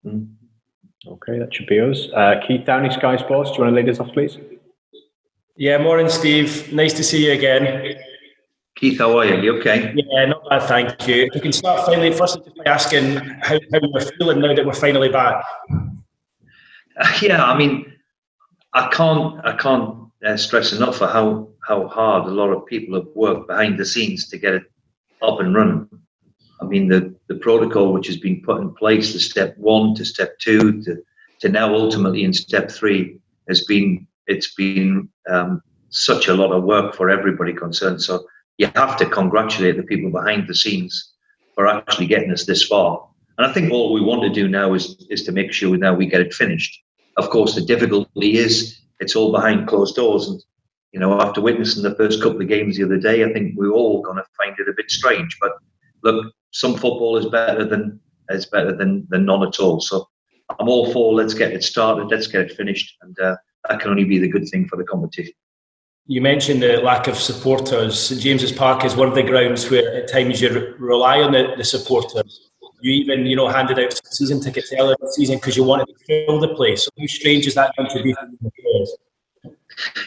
Mm. Okay, that should be us. Keith Downey, Sky Sports, do you want to lead us off, please? Yeah, morning, Steve. Nice to see you again. Keith, how are you? You okay? Yeah, not bad, thank you. We can start finally, firstly, just by asking how you're feeling now that we're finally back. Yeah, I mean, I can't stress enough for how hard a lot of people have worked behind the scenes to get it up and running. I mean, the protocol which has been put in place, the step 1 to step 2 to now ultimately in step 3 it's been such a lot of work for everybody concerned. So you have to congratulate the people behind the scenes for actually getting us this far. And I think all we want to do now is to make sure now we get it finished. Of course, the difficulty is it's all behind closed doors. And, you know, after witnessing the first couple of games the other day, I think we're all going to find it a bit strange. But look, some football is better than none at all. So I'm all for let's get it started, let's get it finished. And that can only be the good thing for the competition. You mentioned the lack of supporters. St James's Park is one of the grounds where at times you rely on the supporters. You even, handed out season tickets earlier in the season because you wanted to fill the place. So how strange is that contribution to the players?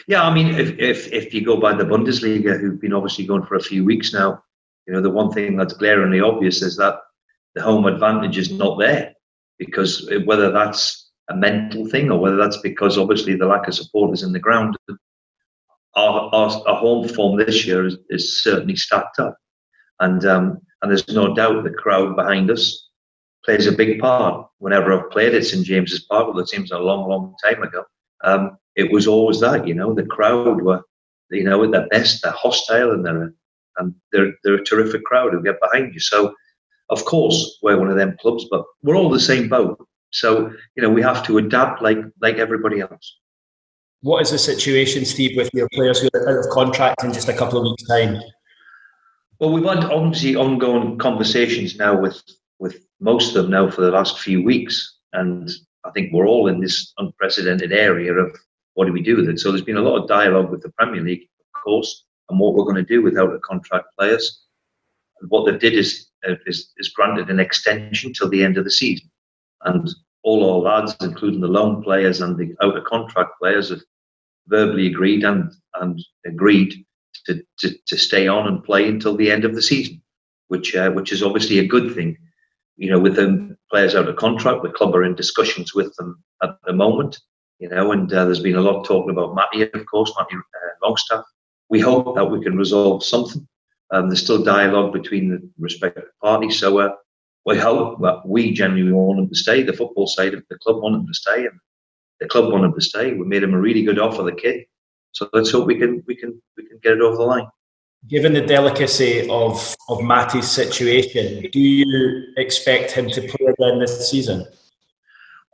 Yeah, I mean, if you go by the Bundesliga, who've been obviously going for a few weeks now, the one thing that's glaringly obvious is that the home advantage is not there, because whether that's a mental thing or whether that's because obviously the lack of supporters in the ground, our home form this year is certainly stacked up, and there's no doubt the crowd behind us plays a big part. Whenever I've played at St James's Park, well, it seems a long time ago, it was always that, the crowd were, at their best, they're hostile and they're a terrific crowd who get behind you. So, of course, we're one of them clubs, but we're all the same boat. So, we have to adapt like everybody else. What is the situation, Steve, with your players who are out of contract in just a couple of weeks' time? Well, we've had obviously ongoing conversations now with most of them now for the last few weeks, and I think we're all in this unprecedented area of what do we do with it. So there's been a lot of dialogue with the Premier League, of course, and what we're going to do with out of contract players. And what they did is granted an extension till the end of the season, and all our lads, including the loan players and the out of contract players, have verbally agreed and agreed to stay on and play until the end of the season, which is obviously a good thing. With the players out of contract, the club are in discussions with them at the moment. And there's been a lot talking about Matty, of course, Matty Longstaff. We hope that we can resolve something. There's still dialogue between the respective parties, so we hope that we genuinely want them to stay. The football side of the club want them to stay, and the club want them to stay. We made him a really good offer, the kid. So let's hope we can get it over the line. Given the delicacy of Matty's situation, do you expect him to play again this season?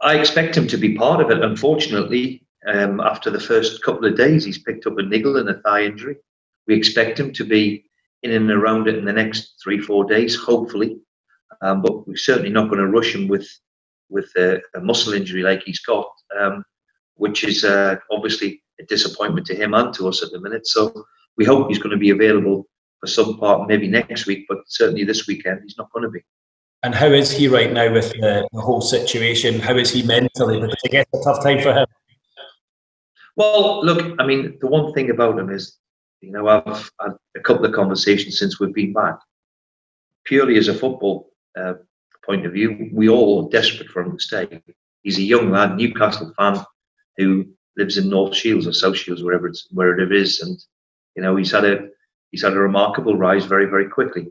I expect him to be part of it. Unfortunately, after the first couple of days, he's picked up a niggle and a thigh injury. We expect him to be in and around it in the next 3-4 days, hopefully. But we're certainly not going to rush him with a muscle injury like he's got, which is obviously a disappointment to him and to us at the minute. So we hope he's going to be available for some part, maybe next week, but certainly this weekend he's not going to be. And how is he right now with the whole situation? How is he mentally? Because I guess it's a tough time for him. Well, look, I mean, the one thing about him is, I've had a couple of conversations since we've been back. Purely as a football point of view, we all are desperate for him to stay. He's a young lad, Newcastle fan, who lives in North Shields or South Shields, wherever it is, and he's had a remarkable rise very, very quickly.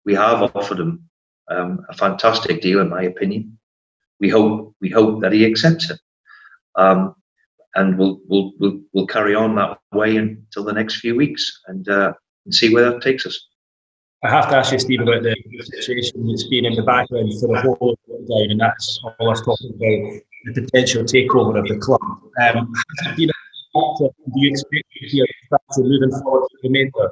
We have offered him a fantastic deal, in my opinion. We hope that he accepts it, and we'll carry on that way until the next few weeks and see where that takes us. I have to ask you, Steve, about the situation that's been in the background for the whole lockdown, and that's all I was talking about, the potential takeover of the club. Has it been a factor? Do you expect to see a factor moving forward for the remainder?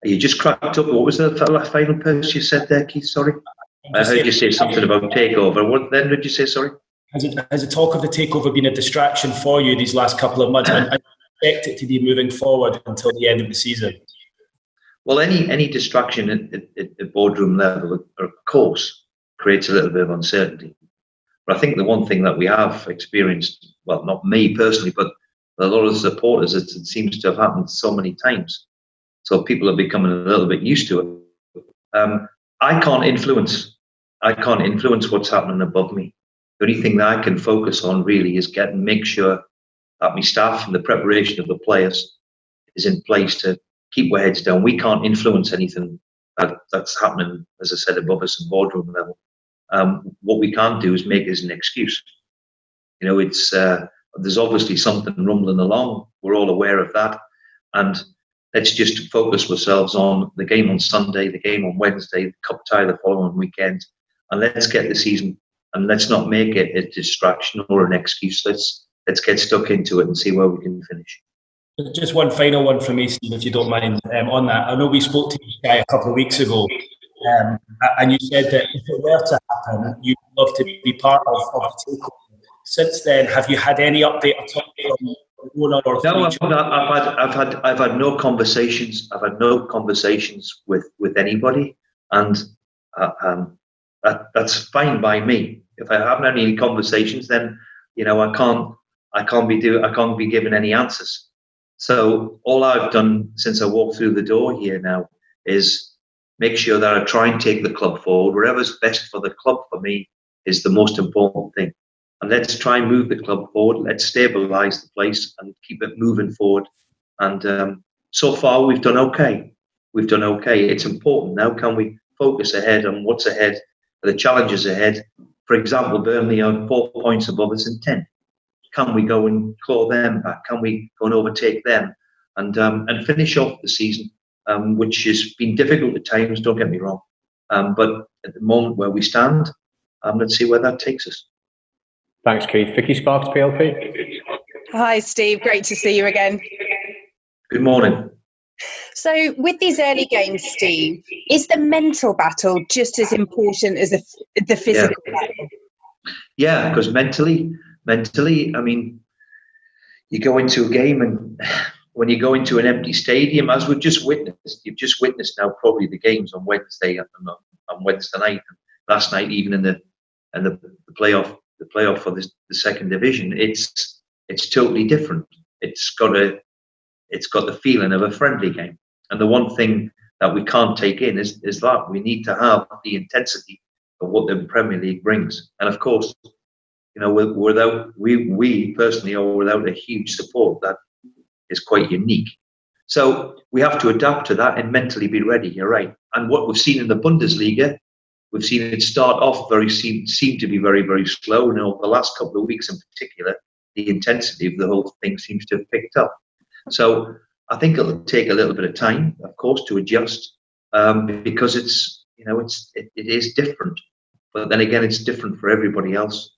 You just cracked up. What was the final post you said there, Keith? Sorry, I heard you say something about takeover. What then did you say? Sorry. Has the talk of the takeover been a distraction for you these last couple of months? And I expect it to be moving forward until the end of the season. Well, any distraction at boardroom level, of course, creates a little bit of uncertainty. But I think the one thing that we have experienced, well, not me personally, but a lot of the supporters, it seems to have happened so many times. So people are becoming a little bit used to it. I can't influence what's happening above me. The only thing that I can focus on really is make sure that my staff and the preparation of the players is in place to keep our heads down. We can't influence anything that's happening, as I said, above us in boardroom level. What we can't do is make it as an excuse. It's there's obviously something rumbling along. We're all aware of that, and let's just focus ourselves on the game on Sunday, the game on Wednesday, the cup tie the following weekend, and let's get the season. And let's not make it a distraction or an excuse. Let's get stuck into it and see where we can finish. Just one final one from me, Steve, if you don't mind, on that. I know we spoke to you guy a couple of weeks ago, and you said that if it were to happen, you'd love to be part of the takeover. Since then, have you had any update at all from one or three? No, I've had no conversations. I've had no conversations with anybody, and that's fine by me. If I haven't had any conversations, then I can't be given any answers. So all I've done since I walked through the door here now is make sure that I try and take the club forward. Whatever's best for the club for me is the most important thing. And let's try and move the club forward. Let's stabilise the place and keep it moving forward. And so far, we've done okay. It's important now. Can we focus ahead on what's ahead, the challenges ahead? For example, Burnley are 4 points above us in 10. Can we go and claw them back? Can we go and overtake them and finish off the season, which has been difficult at times, don't get me wrong. But at the moment where we stand, let's see where that takes us. Thanks, Keith. Vicky Sparks, PLP. Hi, Steve. Great to see you again. Good morning. So with these early games, Steve, is the mental battle just as important as the physical battle? Yeah, because mentally, I mean, you go into a game and when you go into an empty stadium, as you've just witnessed now probably the games on Wednesday on Wednesday night, and last night even in the playoff for the second division, it's totally different. It's got the feeling of a friendly game. And the one thing that we can't take in is that we need to have the intensity of what the Premier League brings. And of course, we personally are without a huge support that is quite unique. So we have to adapt to that and mentally be ready. You're right. And what we've seen in the Bundesliga, we've seen it start off seem to be very, very slow. And over the last couple of weeks in particular, the intensity of the whole thing seems to have picked up. So I think it'll take a little bit of time, of course, to adjust because it is different. But then again, it's different for everybody else.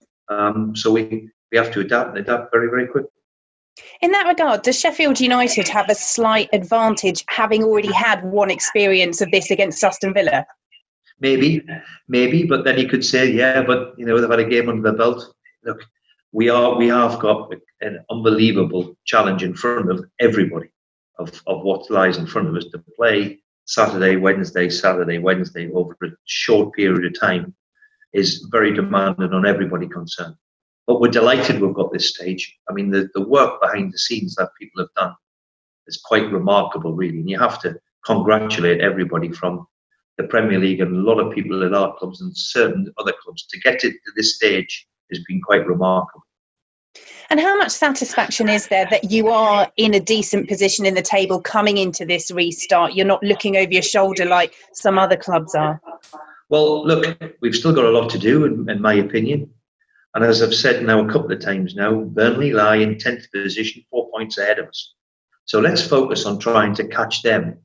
So we have to adapt very, very quickly. In that regard, does Sheffield United have a slight advantage having already had one experience of this against Aston Villa? Maybe, but then you could say, yeah, but they've had a game under the belt. Look, we have got an unbelievable challenge in front of everybody of what lies in front of us to play Saturday, Wednesday over a short period of time is very demanding on everybody concerned. But we're delighted we've got this stage. I mean, the work behind the scenes that people have done is quite remarkable, really. And you have to congratulate everybody from the Premier League and a lot of people at our clubs and certain other clubs. To get it to this stage has been quite remarkable. And how much satisfaction is there that you are in a decent position in the table coming into this restart? You're not looking over your shoulder like some other clubs are. Well, look, we've still got a lot to do, in my opinion. And as I've said now a couple of times now, Burnley lie in 10th position, 4 points ahead of us. So let's focus on trying to catch them.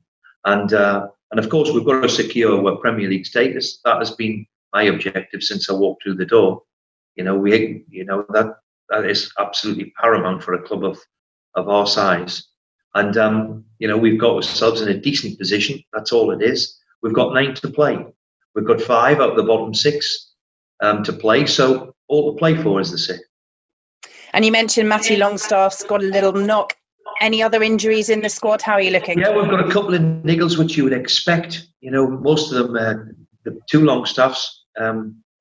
And of course, we've got to secure our Premier League status. That has been my objective since I walked through the door. That is absolutely paramount for a club of our size. And we've got ourselves in a decent position. That's all it is. We've got 9 to play. We've got 5 out of the bottom 6 to play. So all to play for, as they say. And you mentioned Matty Longstaff's got a little knock. Any other injuries in the squad? How are you looking? Yeah, we've got a couple of niggles, which you would expect. Most of them, the 2 Longstaffs,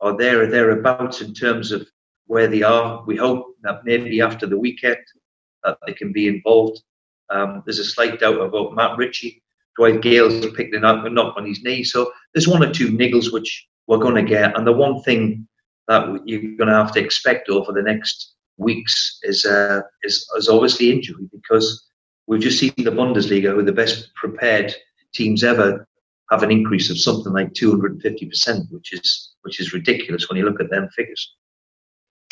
or there or thereabouts in terms of where they are. We hope that maybe after the weekend that they can be involved. There's a slight doubt about Matt Ritchie. Dwight Gale's picked a knock on his knee. So there's one or two niggles which we're going to get. And the one thing that you're going to have to expect over the next weeks is obviously injury, because we've just seen the Bundesliga, with the best prepared teams ever, have an increase of something like 250%, which is ridiculous when you look at them figures.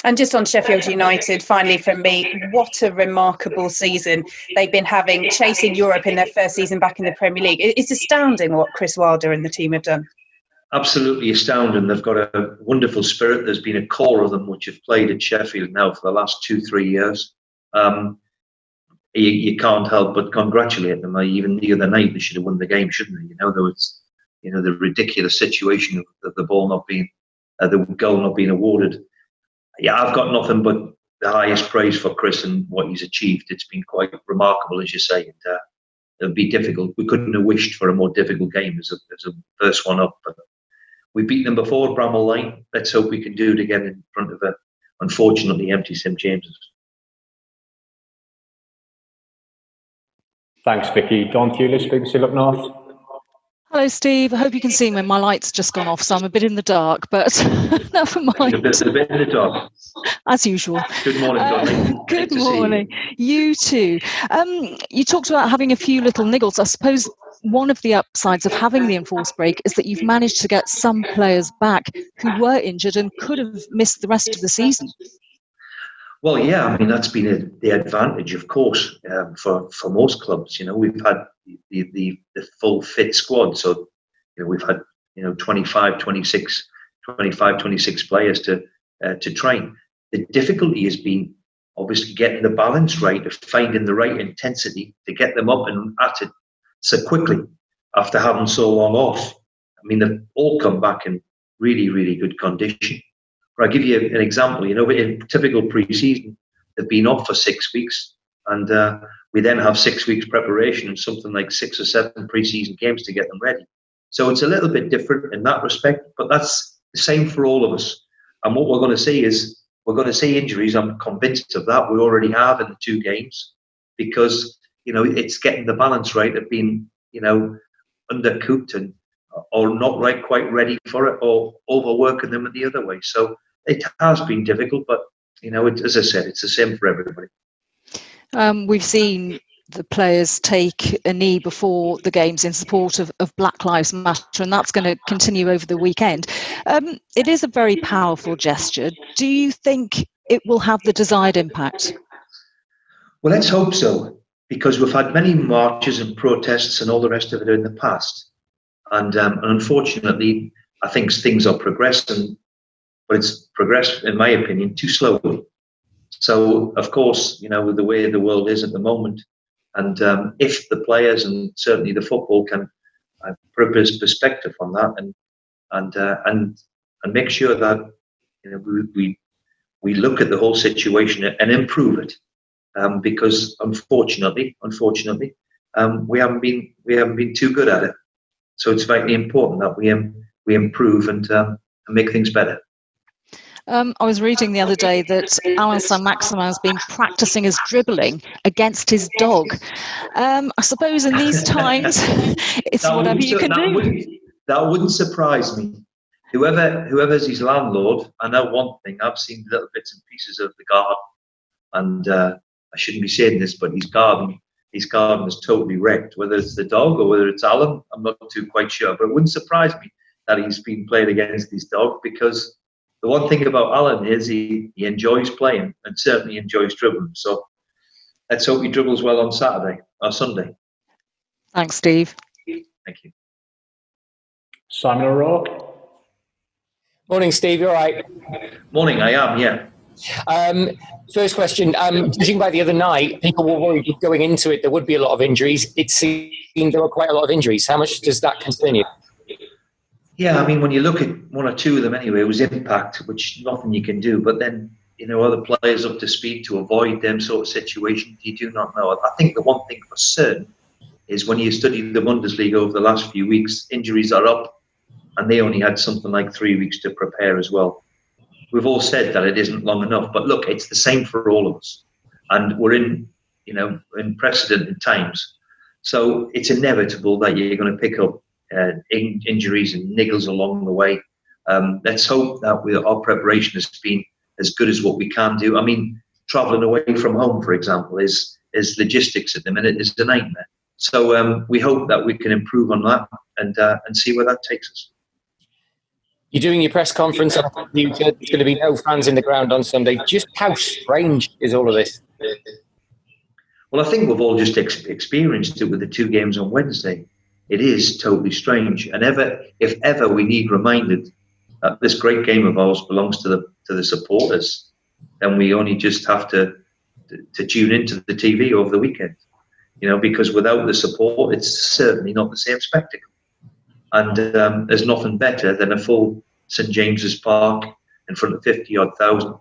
And just on Sheffield United, finally from me, what a remarkable season they've been having, chasing Europe in their first season back in the Premier League. It's astounding what Chris Wilder and the team have done. Absolutely astounding. They've got a wonderful spirit. There's been a core of them which have played at Sheffield now for the last 2-3 years. You can't help but congratulate them. Even the other night, they should have won the game, shouldn't they? There was, the ridiculous situation of the ball not being, the goal not being awarded. Yeah, I've got nothing but the highest praise for Chris and what he's achieved. It's been quite remarkable, as you say. And it'll be difficult. We couldn't have wished for a more difficult game as a first one up. But we beat them before at Bramall Lane. Let's hope we can do it again in front of a, unfortunately, empty St James's. Thanks, Vicky. Don Thewlis, BBC Look North. Hello, Steve. I hope you can see me. My light's just gone off, so I'm a bit in the dark, but never mind. A bit in the dark. As usual. Good morning, Donny. Good morning. You too. You talked about having a few little niggles. I suppose one of the upsides of having the enforced break is that you've managed to get some players back who were injured and could have missed the rest of the season. Well, yeah, that's been the advantage, of course, for most clubs. We've had the full fit squad, so we've had 25, 26 players to train. The difficulty has been obviously getting the balance right, of finding the right intensity to get them up and at it so quickly after having so long off. They've all come back in really, really good condition. I'll give you an example. In typical pre-season, they've been off for 6 weeks, and we then have 6 weeks preparation and something like 6 or 7 pre-season games to get them ready. So it's a little bit different in that respect, but that's the same for all of us. And what we're going to see is, we're going to see injuries. I'm convinced of that. We already have in the 2 games, because it's getting the balance right of being undercooked and or not quite ready for it, or overworking them in the other way. So it has been difficult, but as I said, it's the same for everybody. We've seen the players take a knee before the games in support of Black Lives Matter, and that's going to continue over the weekend. It is a very powerful gesture. Do you think it will have the desired impact? Well, let's hope so, because we've had many marches and protests and all the rest of it in the past. And unfortunately, I think things are progressing, but it's progressed, in my opinion, too slowly. So, of course, with the way the world is at the moment, and if the players and certainly the football can put a perspective on that and make sure that we look at the whole situation and improve it, because unfortunately, we haven't been too good at it. So it's vitally important that we improve and make things better. I was reading the other day that Alan Saint-Maximin has been practicing his dribbling against his dog. I suppose in these times, it's whatever you can do. That wouldn't surprise me. Whoever's his landlord, I know one thing. I've seen little bits and pieces of the garden, and I shouldn't be saying this, but his garden is totally wrecked. Whether it's the dog or whether it's Alan, I'm not too quite sure. But it wouldn't surprise me that he's been playing against his dog, because the one thing about Alan is he enjoys playing and certainly enjoys dribbling. So let's hope he dribbles well on Saturday or Sunday. Thanks, Steve. Thank you. Simon O'Rourke. Morning, Steve. You all right? Morning, I am, yeah. First question, judging by the other night, people were worried going into it there would be a lot of injuries. It seemed there were quite a lot of injuries. How much does that concern you? Yeah, when you look at one or two of them anyway, it was impact, which nothing you can do. But then, are the players up to speed to avoid them sort of situations? You do not know. I think the one thing for certain is when you study the Bundesliga over the last few weeks, injuries are up and they only had something like 3 weeks to prepare as well. We've all said that it isn't long enough, but look, it's the same for all of us, and we're in unprecedented times. So it's inevitable that you're going to pick up injuries and niggles along the way. Let's hope that our preparation has been as good as what we can do. I mean, travelling away from home, for example, is logistics at the minute is a nightmare. So we hope that we can improve on that and see where that takes us. You're doing your press conference. There's going to be no fans in the ground on Sunday. Just how strange is all of this? Well, I think we've all just experienced it with the 2 games on Wednesday. It is totally strange. And if ever we need reminded that this great game of ours belongs to the supporters, then we only just have to tune into the TV over the weekend. Because without the support, it's certainly not the same spectacle. And there's nothing better than a full St James's Park in front of 50-odd thousand.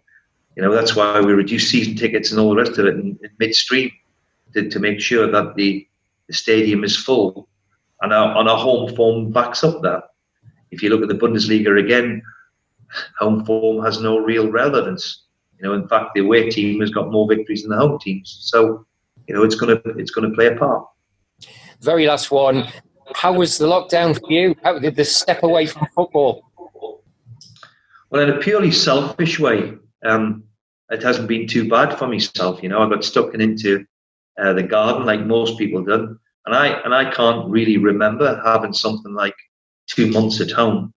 That's why we reduce season tickets and all the rest of it in midstream to make sure that the stadium is full. And our home form backs up that. If you look at the Bundesliga again, home form has no real relevance. In fact, the away team has got more victories than the home teams. So, it's going to play a part. Very last one. How was the lockdown for you? How did the step away from football? Well, in a purely selfish way, it hasn't been too bad for myself. I got stuck into the garden like most people do, and I can't really remember having something like 2 months at home,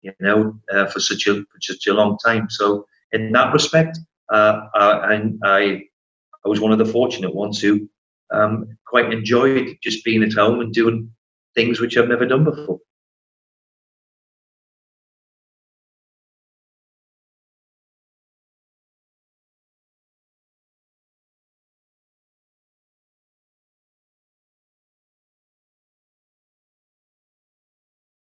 for such a long time. So in that respect, I was one of the fortunate ones who quite enjoyed just being at home and doing things which I've never done before.